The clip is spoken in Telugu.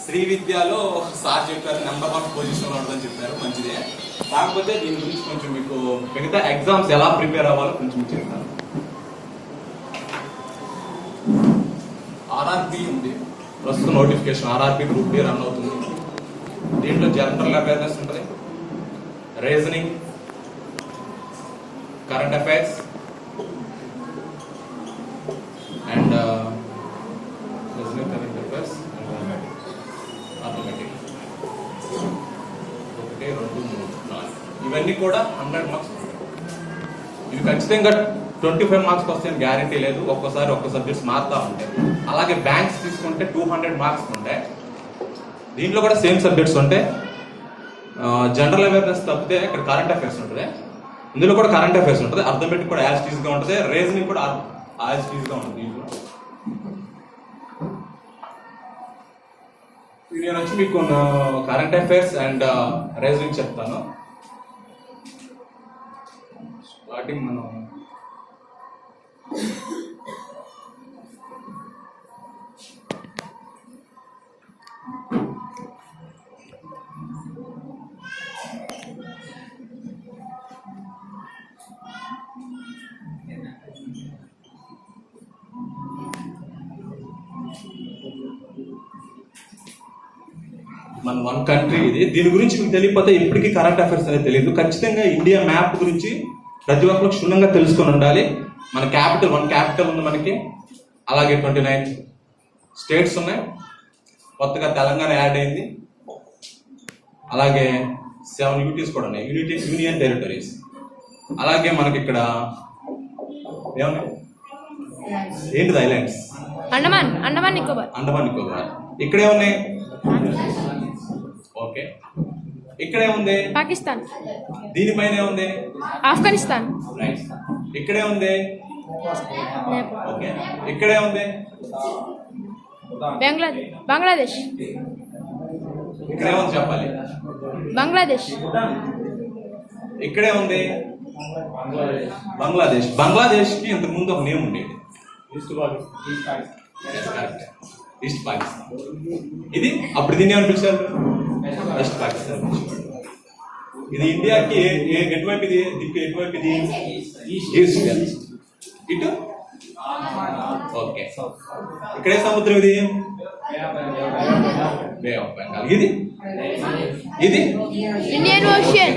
శ్రీ విద్యలో సార్ చెప్పారు నెంబర్ 1 పొజిషన్ లో ఉంటుందని చెప్పారు, మంచిదే. కాకపోతే దీని గురించి కొంచెం మీకు మిగతా ఎగ్జామ్స్ ఎలా ప్రిపేర్ అవ్వాలో కొంచెం చెప్తాను. ఆర్ఆర్బి ఉంది ప్రస్తుతం, notification RRB group D run అవుతుంది. దీంట్లో జనరల్ అవేర్నెస్ ఉంటుంది, reasoning, current affairs and current affairs automatic 1, 2, 3, 4 ఇవన్నీ కూడా 100 మార్క్స్. ఇవి ఖచ్చితంగా 25 మార్క్స్ వస్తాయని గ్యారంటీ లేదు, ఒక్కోసారి ఒక్క సబ్జెక్ట్స్ మారుతూ ఉంటాయి. అలాగే బ్యాంక్స్ తీసుకుంటే 200 మార్క్స్ ఉంటాయి. దీంట్లో కూడా సేమ్ సబ్జెక్ట్స్ ఉంటాయి. జనరల్ అవేర్నెస్ తప్పితే ఇక్కడ కరెంట్ అఫైర్స్ ఉంటుంది, ఇందులో కూడా కరెంట్ అఫైర్స్ ఉంటుంది, అర్థమెటిక్ కూడా యాజ్ టీజ్గా ఉంటుంది, రీజనింగ్ కూడా యాజ్ టీజ్గా ఉంటుంది. దీంట్లో నేను వచ్చి మీకు కరెంట్ అఫైర్స్ అండ్ రీజనింగ్ చెప్తాను. స్టార్టింగ్ మనం మన వన్ కంట్రీ ఇది. దీని గురించి మీకు తెలియకపోతే ఇప్పటికీ కరెంట్ అఫైర్స్ అనేది తెలియదు. ఖచ్చితంగా ఇండియా మ్యాప్ గురించి ప్రతి ఒక్కరు క్షుణ్ణంగా తెలుసుకొని ఉండాలి. మన క్యాపిటల్, 1 క్యాపిటల్ ఉంది మనకి, అలాగే 29 స్టేట్స్ ఉన్నాయి, కొత్తగా తెలంగాణ యాడ్ అయింది, అలాగే 7 యూటీస్ కూడా ఉన్నాయి, యూనియన్ టెరిటరీస్. అలాగే మనకి ఇక్కడ ఏమున్నాయి, ఏంటిది, ఐలాండ్స్, అండమాన్ నికోబార్. ఇక్కడే ఉన్నాయి. ఓకే, ఇక్కడే ఉంది పాకిస్తాన్, దీనిపైన ఉంది ఆఫ్ఘనిస్తాన్, రైట్. ఇక్కడే ఉంది, ఓకే, ఇక్కడే ఉంది బంగ్లాదేశ్, ఇక్కడే ఉంది చెప్పాలి, బంగ్లాదేశ్, ఇక్కడే ఉంది బంగ్లాదేశ్ కి ఇంతకు ముందు ఒక నేమ్ ఉండేది, ఈస్ట్ పాకిస్తాన్. ఇది అప్పుడు దీన్ని ఏమని పిలిచారు, వెస్ట్ పాకిస్తాన్. ఇది ఇండియాకి ఎటువైపు, ఇది దిక్కు ఎటువైపు, ఇది ఈస్ట్, ఇటు ఓకే. ఇక్కడే సముద్రం, ఇది బే ఆఫ్ బెంగాల్, ఇది ఇండియన్ ఓషన్.